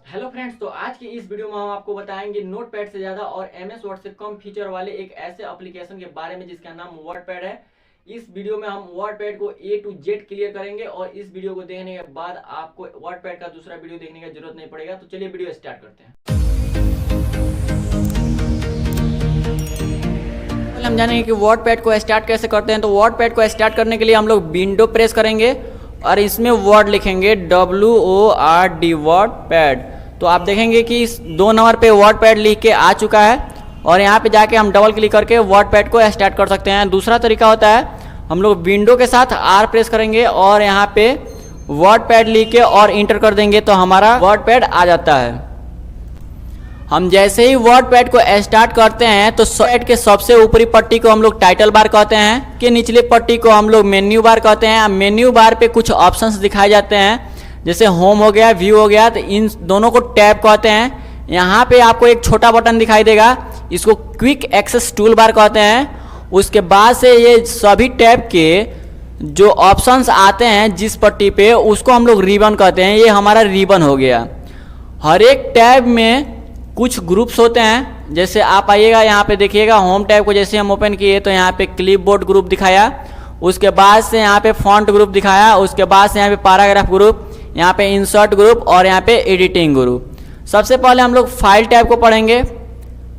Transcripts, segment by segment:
Hello friends, तो आज की इस वीडियो में हम आपको बताएंगे नोटपैड से ज़्यादा और एमएस वर्ड से कम फीचर वाले एक ऐसे एप्लीकेशन के बारे में जिसका नाम वर्डपैड है। इस वीडियो में हम वर्डपैड को A to Z क्लियर करेंगे और इस वीडियो को देखने के बाद आपको वर्डपैड का दूसरा वीडियो देखने की जरूरत नहीं पड़ेगा। तो चलिए वीडियो स्टार्ट करते हैं। हम जानेंगे कि वर्डपैड को स्टार्ट कैसे करते हैं। तो वर्डपैड को स्टार्ट करने के लिए हम लोग विंडो प्रेस करेंगे और इसमें वर्ड लिखेंगे WORD वर्डपैड। तो आप देखेंगे कि इस 2 नंबर पे वर्डपैड लिख के आ चुका है और यहाँ पे जाके हम डबल क्लिक करके वर्डपैड को स्टार्ट कर सकते हैं। दूसरा तरीका होता है, हम लोग विंडो के साथ R प्रेस करेंगे और यहाँ पे वर्डपैड लिख के और इंटर कर देंगे तो हमारा वर्डपैड आ जाता है। हम जैसे ही वर्डपैड को स्टार्ट करते हैं तो पैड के सबसे ऊपरी पट्टी को हम लोग टाइटल बार कहते हैं, कि निचले पट्टी को हम लोग मेन्यू बार कहते हैं। मेन्यू बार पे कुछ ऑप्शंस दिखाए जाते हैं, जैसे होम हो गया, व्यू हो गया, तो इन दोनों को टैब कहते हैं। यहाँ पे आपको एक छोटा बटन दिखाई देगा, इसको क्विक एक्सेस टूल बार कहते हैं। उसके बाद से ये सभी टैब के जो ऑप्शंस आते हैं जिस पट्टी पे, उसको हम लोग रिबन कहते हैं। ये हमारा रिबन हो गया। हर एक टैब में कुछ ग्रुप्स होते हैं, जैसे आप आइएगा यहाँ पे देखिएगा, होम टैब को जैसे हम ओपन किए तो यहाँ पे क्लिपबोर्ड ग्रुप दिखाया, उसके बाद से यहाँ पे फॉन्ट ग्रुप दिखाया, उसके बाद से यहाँ पे पैराग्राफ ग्रुप, यहाँ पे इंसर्ट ग्रुप और यहाँ पे एडिटिंग ग्रुप। सबसे पहले हम लोग फाइल टैब को पढ़ेंगे।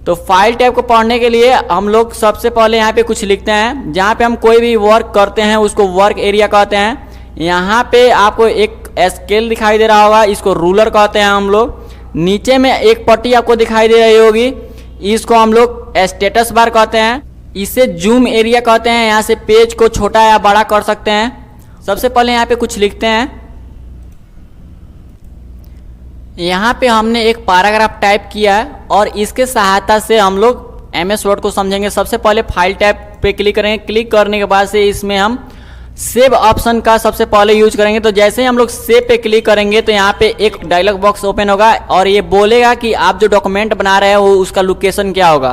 तो फाइल टैब को पढ़ने के लिए हम लोग सबसे पहले यहाँ पे कुछ लिखते हैं। जहाँ पे हम कोई भी वर्क करते हैं उसको वर्क एरिया कहते हैं। यहाँ पे आपको एक स्केल दिखाई दे रहा होगा, इसको रूलर कहते हैं हम लोग। नीचे में एक पट्टी आपको दिखाई दे रही होगी, इसको हम लोग स्टेटस बार कहते हैं। इसे जूम एरिया कहते हैं, यहाँ से पेज को छोटा या बड़ा कर सकते हैं। सबसे पहले यहाँ पे कुछ लिखते हैं। यहाँ पे हमने एक पैराग्राफ टाइप किया है और इसके सहायता से हम लोग एमएस वर्ड को समझेंगे। सबसे पहले फाइल टैब पे क्लिक करेंगे। क्लिक करने के बाद से इसमें हम सेव ऑप्शन का सबसे पहले यूज करेंगे। तो जैसे ही हम लोग सेव पे क्लिक करेंगे तो यहाँ पे एक डायलॉग बॉक्स ओपन होगा और ये बोलेगा कि आप जो डॉक्यूमेंट बना रहे हैं वो उसका लोकेशन क्या होगा।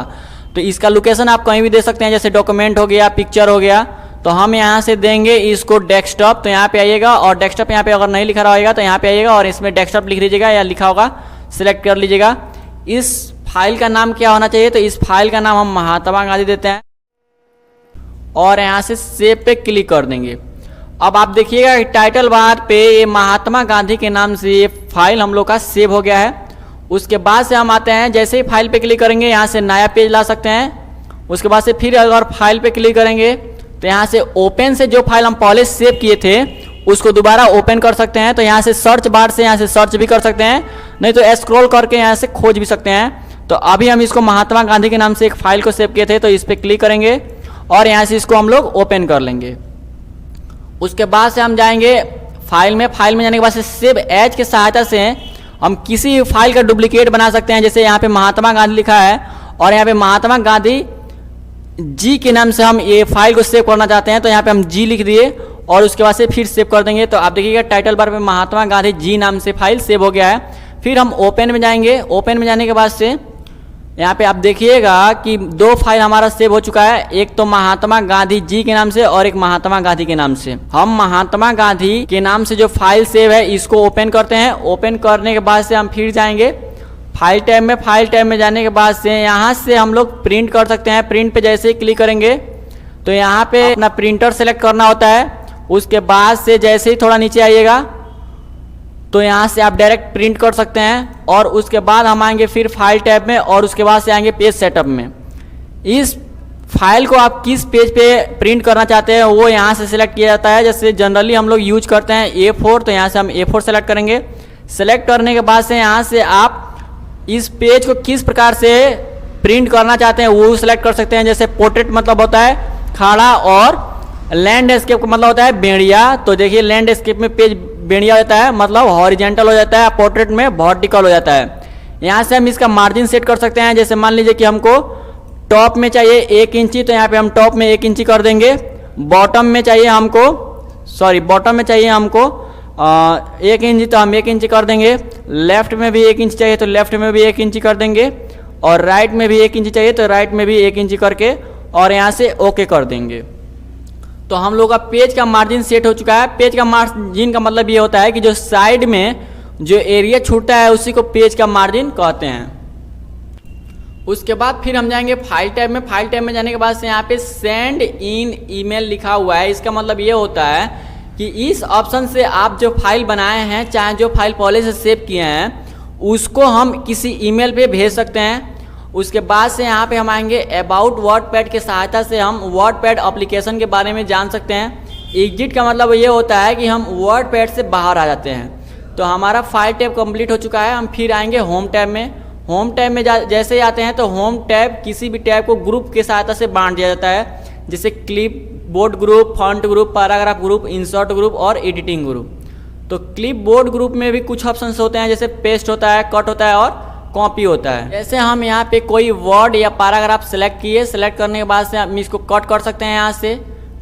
तो इसका लोकेशन आप कहीं भी दे सकते हैं, जैसे डॉक्यूमेंट हो गया, पिक्चर हो गया। तो हम यहाँ से देंगे इसको डेस्कटॉप। तो यहाँ पे आइएगा और डेस्कटॉप यहाँ पे अगर नहीं लिखा रहा होगा तो यहाँ पे आइएगा और इसमें डेस्कटॉप लिख लीजिएगा या लिखा होगा सिलेक्ट कर लीजिएगा। इस फाइल का नाम क्या होना चाहिए, तो इस फाइल का नाम हम महात्मा गांधी देते हैं और यहाँ से सेव पे क्लिक कर देंगे। अब आप देखिएगा टाइटल बार पे ये महात्मा गांधी के नाम से ये फाइल हम लोग का सेव हो गया है। उसके बाद से हम आते हैं, जैसे ही फाइल पे क्लिक करेंगे यहाँ से नया पेज ला सकते हैं। उसके बाद से फिर अगर फाइल पे क्लिक करेंगे तो यहाँ से ओपन से जो फाइल हम पहले सेव किए थे उसको दोबारा ओपन कर सकते हैं। तो यहाँ से सर्च बार से यहाँ से सर्च भी कर सकते हैं, नहीं तो स्क्रॉल करके यहाँ से खोज भी सकते हैं। तो अभी हम इसको महात्मा गांधी के नाम से एक फाइल को सेव किए थे, तो इस पर क्लिक करेंगे और यहाँ से इसको हम लोग ओपन कर लेंगे। उसके बाद से हम जाएंगे फाइल में। फाइल में जाने के बाद से सेव एज के सहायता से हम किसी फाइल का डुप्लीकेट बना सकते हैं। जैसे यहाँ पे महात्मा गांधी लिखा है और यहाँ पे महात्मा गांधी जी के नाम से हम ये फाइल को सेव करना चाहते हैं, तो यहाँ पे हम जी लिख दिए और उसके बाद से फिर सेव कर देंगे। तो आप देखिएगा टाइटल बार पे महात्मा गांधी जी नाम से फाइल सेव हो गया है। फिर हम ओपन में जाएंगे। ओपन में जाने के बाद से यहाँ पे आप देखिएगा कि 2 फाइल हमारा सेव हो चुका है, एक तो महात्मा गांधी जी के नाम से और एक महात्मा गांधी के नाम से। हम महात्मा गांधी के नाम से जो फाइल सेव है इसको ओपन करते हैं। ओपन करने के बाद से हम फिर जाएंगे फाइल टैब में। फाइल टैब में जाने के बाद से यहाँ से हम लोग प्रिंट कर सकते हैं। प्रिंट पे जैसे ही क्लिक करेंगे तो यहाँ पे अपना प्रिंटर सेलेक्ट करना होता है। उसके बाद से जैसे ही थोड़ा नीचे आइएगा तो यहाँ से आप डायरेक्ट प्रिंट कर सकते हैं। और उसके बाद हम आएंगे फिर फाइल टैब में और उसके बाद से आएंगे पेज सेटअप में। इस फाइल को आप किस पेज पे प्रिंट करना चाहते हैं वो यहाँ से सिलेक्ट किया जाता है। जैसे जनरली हम लोग यूज करते हैं A4, तो यहाँ से हम A4 सेलेक्ट करेंगे। सेलेक्ट करने के बाद से यहाँ से आप इस पेज को किस प्रकार से प्रिंट करना चाहते हैं वो सिलेक्ट कर सकते हैं। जैसे पोर्ट्रेट मतलब होता है खड़ा और लैंडस्केप का मतलब होता है बेड़िया। तो देखिए लैंडस्केप में पेज बेड़िया हो जाता है, मतलब हॉरिजेंटल हो जाता है, पोर्ट्रेट में वर्टिकल हो जाता है। यहाँ से हम इसका मार्जिन सेट कर सकते हैं। जैसे मान लीजिए कि हमको टॉप में चाहिए 1 इंची, तो यहाँ पे हम टॉप में 1 इंची कर देंगे। बॉटम में चाहिए हमको 1 इंची, तो हम 1 इंची कर देंगे। लेफ्ट में भी 1 इंची चाहिए तो लेफ्ट में भी 1 इंची कर देंगे और राइट में भी 1 इंची चाहिए तो राइट में भी 1 इंची करके और यहाँ से ओके कर देंगे। तो हम लोग का पेज का मार्जिन सेट हो चुका है। पेज का मार्जिन का मतलब ये होता है कि जो साइड में जो एरिया छूटता है उसी को पेज का मार्जिन कहते हैं। उसके बाद फिर हम जाएंगे फाइल टैब में। फाइल टैब में जाने के बाद से यहाँ पे सेंड इन ईमेल लिखा हुआ है। इसका मतलब ये होता है कि इस ऑप्शन से आप जो फाइल बनाए हैं, चाहे जो फाइल पहले से सेव किए हैं, उसको हम किसी ईमेल पे भेज सकते हैं। उसके बाद से यहाँ पे हम आएंगे अबाउट वर्डपैड की सहायता से हम वर्डपैड एप्लीकेशन के बारे में जान सकते हैं। एग्जिट का मतलब ये होता है कि हम वर्डपैड से बाहर आ जाते हैं। तो हमारा फाइल टैब कंप्लीट हो चुका है। हम फिर आएंगे होम टैब में। होम टैब में जैसे ही आते हैं तो होम टैब किसी भी टैब को ग्रुप की सहायता से बांट दिया जाता है, जैसे clip board group, font group, paragraph group, insert group और एडिटिंग ग्रुप। तो क्लिप बोर्ड ग्रुप में भी कुछ ऑप्शंस होते हैं, जैसे पेस्ट होता है, कट होता है और कॉपी होता है। जैसे हम यहाँ पे कोई वर्ड या पैराग्राफ सेलेक्ट किए, सेलेक्ट करने के बाद से हम इसको कट कर सकते हैं। यहाँ से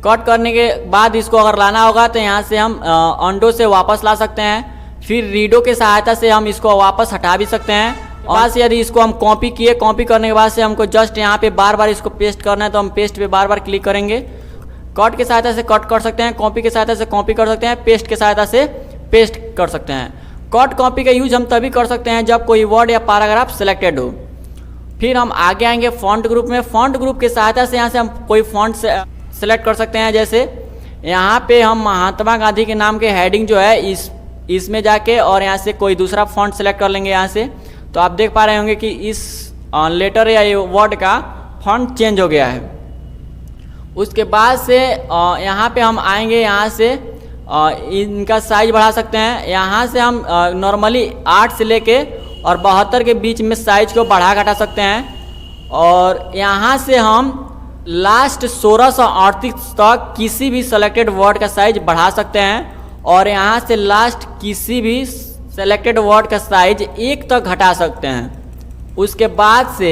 कट करने के बाद इसको अगर लाना होगा तो यहाँ से हम अंडो से वापस ला सकते हैं। फिर रीडो की सहायता से हम इसको वापस हटा भी सकते हैं। और से यदि इसको हम कॉपी किए, कॉपी करने के बाद से हमको जस्ट यहाँ पे बार बार इसको पेस्ट करना है तो हम पेस्ट पे बार बार क्लिक करेंगे। कट की सहायता से कट कर सकते हैं, कॉपी की सहायता से कॉपी कर सकते हैं, पेस्ट की सहायता से पेस्ट कर सकते हैं। कट कॉपी का यूज हम तभी कर सकते हैं जब कोई वर्ड या पैराग्राफ सिलेक्टेड हो। फिर हम आगे आएंगे फॉन्ट ग्रुप में। फॉन्ट ग्रुप की सहायता से यहाँ से हम कोई फॉन्ट सेलेक्ट कर सकते हैं। जैसे यहाँ पे हम महात्मा गांधी के नाम के हेडिंग जो है इसमें जाके और यहाँ से कोई दूसरा फॉन्ट सेलेक्ट कर लेंगे यहाँ से। तो आप देख पा रहे होंगे कि इस लेटर या ये वर्ड का फॉन्ट चेंज हो गया है। उसके बाद से यहाँ पे हम आएंगे, यहाँ से इनका साइज बढ़ा सकते हैं। यहाँ से हम नॉर्मली 8 से लेके और 72 के बीच में साइज को बढ़ा घटा सकते हैं। और यहाँ से हम लास्ट 1638 तक किसी भी सेलेक्टेड वर्ड का साइज बढ़ा सकते हैं और यहाँ से लास्ट किसी भी सेलेक्टेड वर्ड का साइज 1 तक घटा सकते हैं। उसके बाद से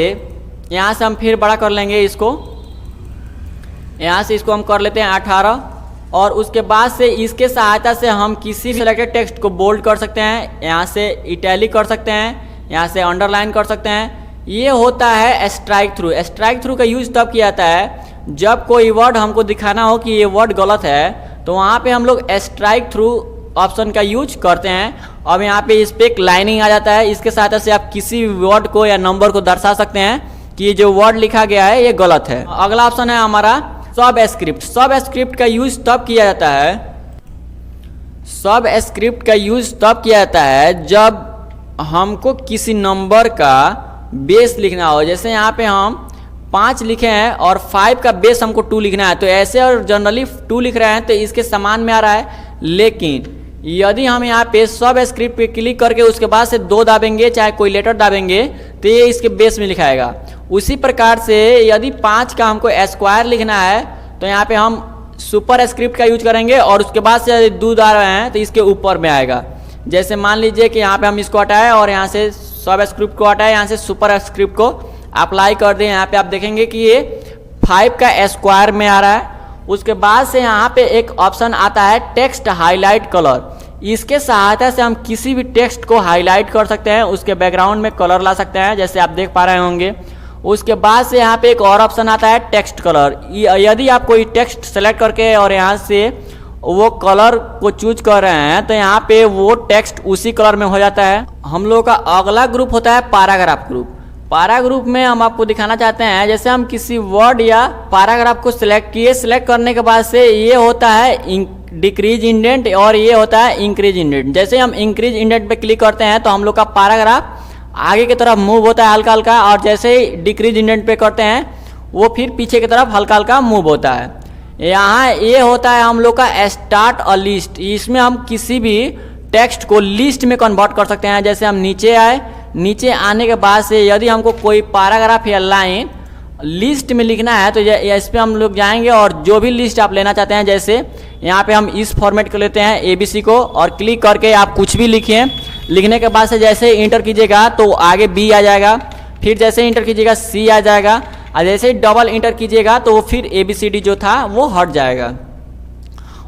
यहाँ से हम फिर बड़ा कर लेंगे इसको। यहाँ से इसको हम कर लेते हैं 18 और उसके बाद से इसके सहायता से हम किसी भी सेलेक्टेड टेक्स्ट को बोल्ड कर सकते हैं, यहाँ से इटैलिक कर सकते हैं, यहाँ से अंडरलाइन कर सकते हैं। ये होता है स्ट्राइक थ्रू। स्ट्राइक थ्रू का यूज तब किया जाता है जब कोई वर्ड हमको दिखाना हो कि ये वर्ड गलत है, तो वहाँ पे हम लोग स्ट्राइक थ्रू ऑप्शन का यूज करते हैं। अब यहाँ पे इस पे एक लाइनिंग आ जाता है। इसके सहायता से आप किसी भी वर्ड को या नंबर को दर्शा सकते हैं कि ये जो वर्ड लिखा गया है ये गलत है। अगला ऑप्शन है हमारा सब स्क्रिप्ट। सब स्क्रिप्ट का यूज तब किया जाता है जब हमको किसी नंबर का बेस लिखना हो। जैसे यहाँ पे हम 5 लिखे हैं और 5 का बेस हमको 2 लिखना है, तो ऐसे और जनरली 2 लिख रहे हैं तो इसके समान में आ रहा है। लेकिन यदि हम यहाँ पे सब स्क्रिप्ट पे क्लिक करके उसके बाद से 2 दाबेंगे, चाहे कोई लेटर दाबेंगे, तो ये इसके बेस में लिखाएगा। उसी प्रकार से यदि 5 का हमको स्क्वायर लिखना है तो यहाँ पे हम सुपर स्क्रिप्ट का यूज करेंगे और उसके बाद से यदि 2 दाब रहे हैं तो इसके ऊपर में आएगा। जैसे मान लीजिए कि यहाँ पे हम इसको हटाए और यहाँ से सब स्क्रिप्ट को हटाए, यहाँ से सुपर स्क्रिप्ट को अप्लाई कर दें। यहाँ पे आप देखेंगे कि ये 5 का स्क्वायर में आ रहा है। उसके बाद से यहाँ पे एक ऑप्शन आता है टेक्स्ट हाईलाइट कलर। इसके सहायता से हम किसी भी टेक्स्ट को हाईलाइट कर सकते हैं, उसके बैकग्राउंड में कलर ला सकते हैं, जैसे आप देख पा रहे होंगे। उसके बाद से यहाँ पे एक और ऑप्शन आता है टेक्स्ट कलर। यदि आप कोई टेक्स्ट सेलेक्ट करके और यहाँ से वो कलर को चूज कर रहे हैं तो यहाँ पे वो टेक्स्ट उसी कलर में हो जाता है। हम लोग का अगला ग्रुप होता है पैराग्राफ ग्रुप। पैरा ग्रुप में हम आपको दिखाना चाहते हैं, जैसे हम किसी वर्ड या पैराग्राफ को सिलेक्ट किए, सिलेक्ट करने के बाद से ये होता है डिक्रीज इंडेंट और ये होता है इंक्रीज इंडेंट। जैसे हम इंक्रीज इंडेंट पे क्लिक करते हैं तो हम लोग का पैराग्राफ आगे की तरफ मूव होता है हल्का हल्का, और जैसे ही डिक्रीज इंडेंट पे करते हैं वो फिर पीछे की तरफ हल्का हल्का मूव होता है। यहाँ ये होता है हम लोग का स्टार्ट अ लिस्ट। इसमें हम किसी भी टेक्स्ट को लिस्ट में कन्वर्ट कर सकते हैं। जैसे हम नीचे आए, नीचे आने के बाद से यदि हमको कोई पैराग्राफ या लाइन लिस्ट में लिखना है तो इस पर हम लोग जाएंगे और जो भी लिस्ट आप लेना चाहते हैं, जैसे यहाँ पे हम इस फॉर्मेट को लेते हैं ABC को, और क्लिक करके आप कुछ भी लिखिए। लिखने के बाद से जैसे इंटर कीजिएगा तो आगे B आ जाएगा, फिर जैसे इंटर कीजिएगा C आ जाएगा, और जैसे ही डबल इंटर कीजिएगा तो फिर ABCD जो था वो हट जाएगा।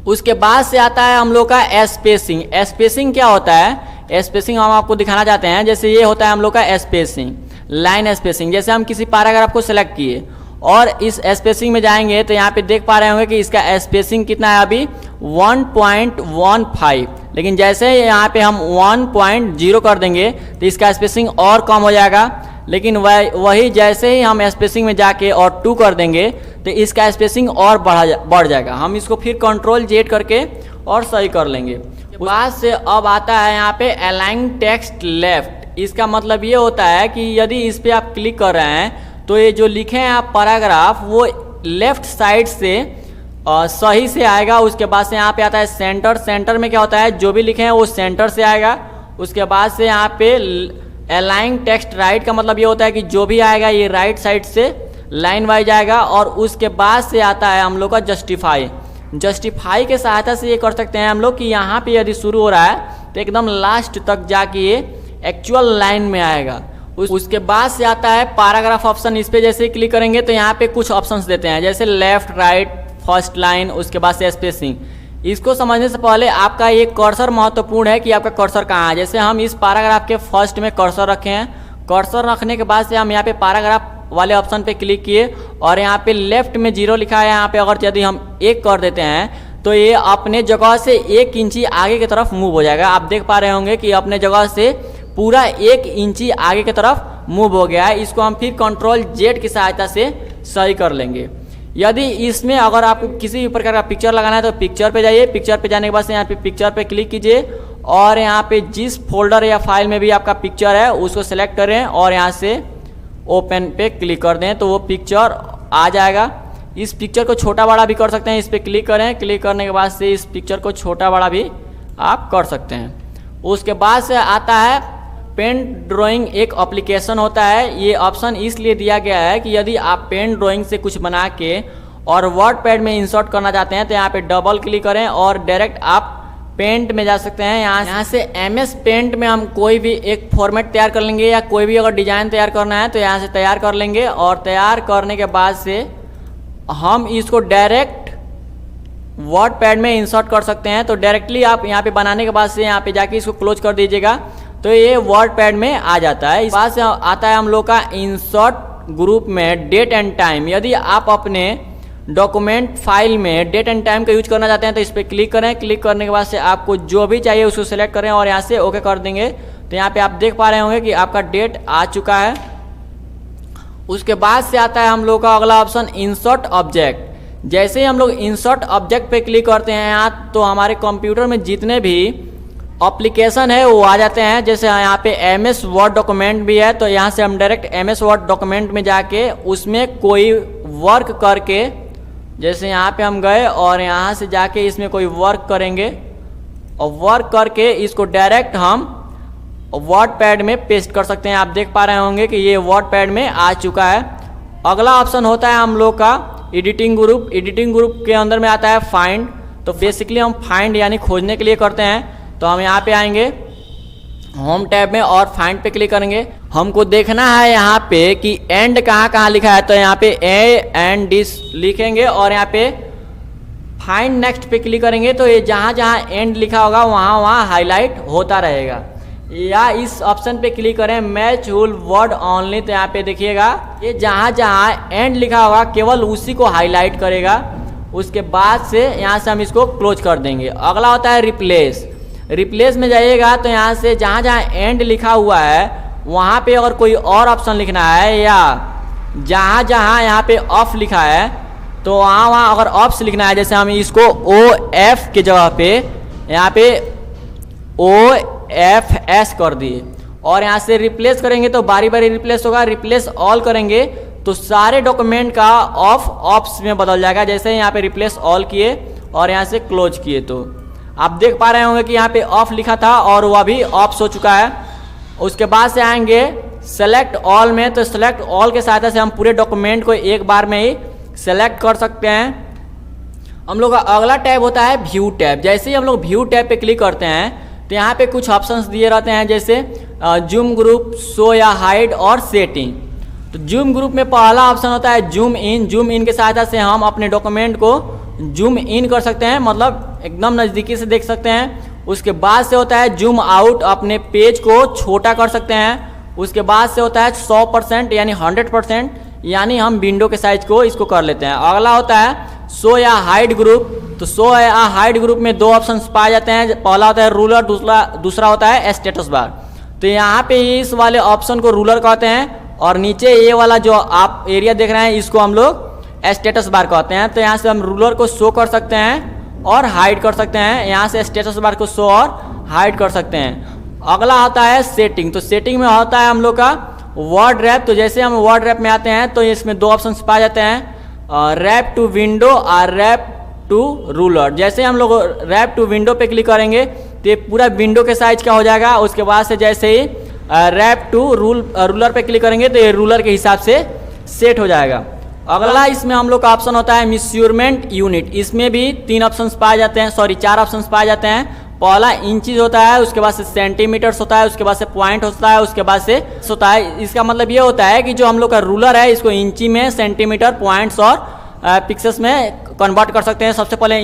उसके बाद से आता है हम लोग का स्पेसिंग। स्पेसिंग क्या होता है? स्पेसिंग हम आपको दिखाना चाहते हैं। जैसे ये होता है हम लोग का स्पेसिंग, लाइन स्पेसिंग। जैसे हम किसी पैराग्राफ को सिलेक्ट किए और इस स्पेसिंग में जाएंगे तो यहाँ पे देख पा रहे होंगे कि इसका स्पेसिंग कितना है अभी 1.15, लेकिन जैसे यहाँ पे हम 1.0 कर देंगे तो इसका स्पेसिंग और कम हो जाएगा। लेकिन वही जैसे ही हम स्पेसिंग में जाके और 2 कर देंगे तो इसका स्पेसिंग और बढ़ जाएगा। हम इसको फिर Ctrl+Z करके और सही कर लेंगे। बाद से अब आता है यहाँ पे अलाइन टेक्स्ट लेफ्ट। इसका मतलब ये होता है कि यदि इस पर आप क्लिक कर रहे हैं तो ये जो लिखे हैं आप पैराग्राफ वो लेफ्ट साइड से सही से आएगा। उसके बाद से यहाँ पे आता है सेंटर। सेंटर में क्या होता है, जो भी लिखे हैं वो सेंटर से आएगा। उसके बाद से यहाँ पे अलाइन टेक्स्ट राइट का मतलब ये होता है कि जो भी आएगा ये राइट साइड से लाइन वाइज आएगा। और उसके बाद से आता है हम लोग का जस्टिफाई। जस्टिफाई के सहायता से ये कर सकते हैं हम लोग कि यहाँ पे यदि शुरू हो रहा है तो एकदम लास्ट तक जाके ये एक्चुअल लाइन में आएगा। उसके बाद से आता है पैराग्राफ ऑप्शन। इस पे जैसे क्लिक करेंगे तो यहाँ पे कुछ ऑप्शंस देते हैं जैसे लेफ्ट, राइट, फर्स्ट लाइन, उसके बाद से स्पेसिंग। इसको समझने से पहले आपका ये कर्सर महत्वपूर्ण है कि आपका कर्सर कहाँ है। जैसे हम इस पैराग्राफ के फर्स्ट में कर्सर रखे हैं। कर्सर रखने के बाद से हम यहाँ पे पैराग्राफ वाले ऑप्शन पे क्लिक किए और यहाँ पे लेफ्ट में 0 लिखा है। यहाँ पे अगर यदि हम 1 कर देते हैं तो ये अपने जगह से 1 इंची आगे की तरफ मूव हो जाएगा। आप देख पा रहे होंगे कि अपने जगह से पूरा 1 इंची आगे की तरफ मूव हो गया है। इसको हम फिर Ctrl+Z की सहायता से सही कर लेंगे। यदि इसमें अगर आपको किसी भी प्रकार का पिक्चर लगाना है तो पिक्चर पे जाइए। पिक्चर पे जाने के बाद से यहाँ पे पिक्चर पे क्लिक कीजिए और यहाँ पे जिस फोल्डर या फाइल में भी आपका पिक्चर है उसको सेलेक्ट करें और यहाँ से ओपन पे क्लिक कर दें तो वो पिक्चर आ जाएगा। इस पिक्चर को छोटा बड़ा भी कर सकते हैं। इस पर क्लिक करें। क्लिक करने के बाद से इस पिक्चर को छोटा बड़ा भी आप कर सकते हैं। उसके बाद से आता है पेन ड्राइंग। एक एप्लीकेशन होता है। ये ऑप्शन इसलिए दिया गया है कि यदि आप पेन ड्राइंग से कुछ बना के और वर्ड पैड में इंसर्ट करना चाहते हैं तो यहाँ पे डबल क्लिक करें और डायरेक्ट आप पेंट में जा सकते हैं। यहाँ से MS पेंट में हम कोई भी एक फॉर्मेट तैयार कर लेंगे या कोई भी अगर डिजाइन तैयार करना है तो यहाँ से तैयार कर लेंगे। और तैयार करने के बाद से हम इसको डायरेक्ट वर्ड पैड में इंसर्ट कर सकते हैं। तो डायरेक्टली आप यहाँ पे बनाने के बाद से यहाँ पे जाके इसको क्लोज कर दीजिएगा तो ये वर्ड पैड में आ जाता है। इस बाद से आता है हम लोग का इंसर्ट ग्रुप में डेट एंड टाइम। यदि आप अपने डॉक्यूमेंट फाइल में डेट एंड टाइम का यूज करना चाहते हैं तो इस पर क्लिक करें। क्लिक करने के बाद से आपको जो भी चाहिए उसको सेलेक्ट करें और यहाँ से ओके कर देंगे तो यहाँ पे आप देख पा रहे होंगे कि आपका डेट आ चुका है। उसके बाद से आता है हम लोग का अगला ऑप्शन इंसर्ट ऑब्जेक्ट। जैसे ही हम लोग इंसर्ट ऑब्जेक्ट पे क्लिक करते हैं यहाँ तो हमारे कंप्यूटर में जितने भी एप्लीकेशन है वो आ जाते हैं। जैसे यहाँ पे MS वर्ड डॉक्यूमेंट भी है तो यहाँ से हम डायरेक्ट MS वर्ड डॉक्यूमेंट में जाके उसमें कोई वर्क करके, जैसे यहाँ पे हम गए और यहाँ से जाके इसमें कोई वर्क करेंगे और वर्क करके इसको डायरेक्ट हम वर्ड पैड में पेस्ट कर सकते हैं। आप देख पा रहे होंगे कि ये वर्ड पैड में आ चुका है। अगला ऑप्शन होता है हम लोग का एडिटिंग ग्रुप। एडिटिंग ग्रुप के अंदर में आता है फाइंड। तो बेसिकली हम फाइंड यानी खोजने के लिए करते हैं। तो हम यहाँ पे आएंगे होम टैब में और फाइंड पे क्लिक करेंगे। हमको देखना है यहाँ पे कि एंड कहाँ कहाँ लिखा है तो यहाँ पे A&D लिखेंगे और यहाँ पे फाइंड नेक्स्ट पे क्लिक करेंगे तो ये जहाँ जहाँ एंड लिखा होगा वहाँ वहाँ हाईलाइट होता रहेगा। या इस ऑप्शन पे क्लिक करें मैच होल वर्ड ओनली तो यहाँ पे देखिएगा ये जहाँ जहाँ एंड लिखा होगा केवल उसी को हाईलाइट करेगा। उसके बाद से यहाँ से हम इसको क्लोज कर देंगे। अगला होता है रिप्लेस। रिप्लेस में जाइएगा तो यहाँ से जहाँ जहाँ एंड लिखा हुआ है वहाँ पे अगर कोई और ऑप्शन लिखना है या जहाँ जहाँ यहाँ पे ऑफ लिखा है तो वहाँ वहाँ अगर ऑफ लिखना है, जैसे हम इसको OF के जगह पे यहाँ पे OFS कर दिए और यहाँ से रिप्लेस करेंगे तो बारी बारी रिप्लेस होगा। रिप्लेस ऑल करेंगे तो सारे डॉक्यूमेंट का ऑफ्स में बदल जाएगा। जैसे यहाँ पे रिप्लेस ऑल किए और यहाँ से क्लोज किए तो आप देख पा रहे होंगे कि यहाँ पे ऑफ लिखा था और वह भी ऑफ हो चुका है। उसके बाद से आएंगे सेलेक्ट ऑल में तो सेलेक्ट ऑल के सहायता से हम पूरे डॉक्यूमेंट को एक बार में ही सेलेक्ट कर सकते हैं। हम लोग का अगला टैब होता है व्यू टैब। जैसे ही हम लोग व्यू टैब पे क्लिक करते हैं तो यहाँ पे कुछ ऑप्शंस दिए रहते हैं जैसे जूम ग्रुप, शो या हाइड और सेटिंग। तो जूम ग्रुप में पहला ऑप्शन होता है जूम इन। जूम इन के सहायता से हम अपने डॉक्यूमेंट को जूम इन कर सकते हैं, मतलब एकदम नज़दीकी से देख सकते हैं। उसके बाद से होता है जूम आउट, अपने पेज को छोटा कर सकते हैं। उसके बाद से होता है 100% यानी 100%, यानी हम विंडो के साइज को इसको कर लेते हैं। अगला होता है शो या हाइड ग्रुप। तो शो या हाइड ग्रुप में दो ऑप्शन पाए जाते हैं, पहला होता है रूलर, दूसरा होता है स्टेटस बार। तो यहाँ पे इस वाले ऑप्शन को रूलर कहते हैं और नीचे ये वाला जो आप एरिया देख रहे हैं इसको हम लोग स्टेटस बार कहते हैं। तो यहाँ से हम रूलर को शो कर सकते हैं और हाइड कर सकते हैं, यहाँ से स्टेटस बार को शो और हाइड कर सकते हैं। अगला होता है सेटिंग। तो सेटिंग में होता है हम लोग का वर्ड रैप। तो जैसे हम वर्ड रैप में आते हैं तो इसमें दो ऑप्शन पाए जाते हैं, रैप टू विंडो और रैप टू रूलर। जैसे हम लोग रैप टू विंडो पे क्लिक करेंगे तो ये पूरा विंडो के साइज का हो जाएगा। उसके बाद से जैसे ही रैप टू रूलर पे क्लिक करेंगे तो ये रूलर के हिसाब से सेट हो जाएगा। अगला इसमें हम लोग का ऑप्शन होता है मेजरमेंट यूनिट। इसमें भी तीन ऑप्शन पाए जाते हैं, चार ऑप्शन पाए जाते हैं। पहला इंचेस होता है, उसके बाद से सेंटीमीटर्स होता है, उसके बाद से पॉइंट होता है, उसके बाद से होता है। इसका मतलब ये होता है कि जो हम लोग का रूलर है इसको इंची में, सेंटीमीटर, पॉइंट्स और पिक्सेल्स में कन्वर्ट कर सकते हैं। सबसे पहले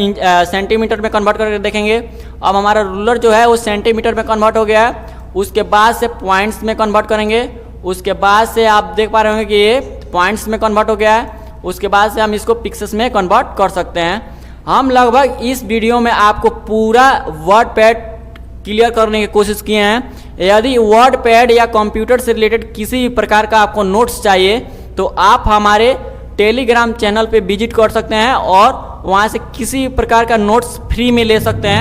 सेंटीमीटर में कन्वर्ट करके देखेंगे। अब हमारा रूलर जो है वो सेंटीमीटर में कन्वर्ट हो गया है। उसके बाद से पॉइंट्स में कन्वर्ट करेंगे। उसके बाद से आप देख पा रहे होंगे कि ये पॉइंट्स में कन्वर्ट हो गया है। उसके बाद से हम इसको पिक्सेल्स में कन्वर्ट कर सकते हैं। हम लगभग इस वीडियो में आपको पूरा वर्ड पैड क्लियर करने की कोशिश किए हैं। यदि वर्ड पैड या कंप्यूटर से रिलेटेड किसी भी प्रकार का आपको नोट्स चाहिए तो आप हमारे टेलीग्राम चैनल पे विजिट कर सकते हैं और वहाँ से किसी भी प्रकार का नोट्स फ्री में ले सकते हैं।